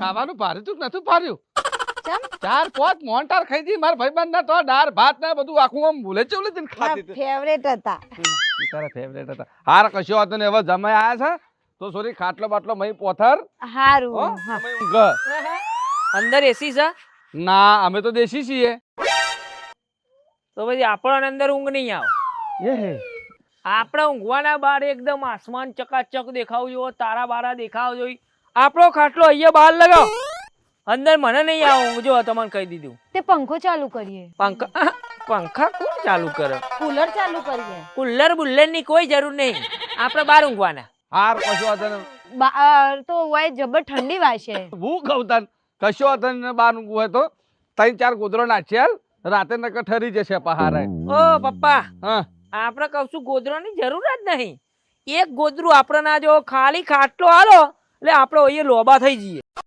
ખાવાનું ભાર્યું તું કે નતું ભાર્યું? ચમ? 4-5 મોહનટાર ખાઈ દી મારા ભાઈબંધ ના તો દાળ ભાત ને બધું આખું આમ ભૂલે ચેવલે દિન ખાતી હતી. ફેવરેટ હતા. ઈ તારા ફેવરેટ હતા. હાર કશો હતો ને હવે જમાઈ આયા છે તો સોરી ખાટલો બાટલો મઈ પોથર હો હારું. હા. મઈ ઊંઘ. અંદર એસી છે ના અમે તો દેશી છીએ. તો પછી આપણને અંદર ઊંઘ નહીં આવે. એ હે આપણે ઊંઘવાના બાર એકદમ આસમાન ચકાચક દેખાવું જોઈએ, તારા બારા દેખાવ જોઈએ. આપણો ખાટલો અહીંયા બહાર લગાવ, અંદર મને નહીં આવે ઊંઘ. જો તમને કહી દીધું. તે પંખો ચાલુ કરીએ. પંખા કોણ ચાલુ કરે? કુલર ચાલુ કરીએ. કુલ્લર બુલ્લર ની કોઈ જરૂર નહીં, આપણે બહાર ઊંઘવાના. હાર કશો હતો ને બહાર તો વાય જબર ઠંડી વાશે. હું કહું તને કશો હતો ને બાર ઊંઘવું હોય તો 3-4 ગોદરો નાખ્યા રાતે નકર ઠરી જશે પહારે. ઓ પપ્પા, હા આપણે કહું છું ગોદરાની જરૂર જ નહીં. એક ગોદરું આપણે ના જો, ખાલી ખાટલો આલો એટલે આપણે અહીંયા લોબા થઈ જઈએ.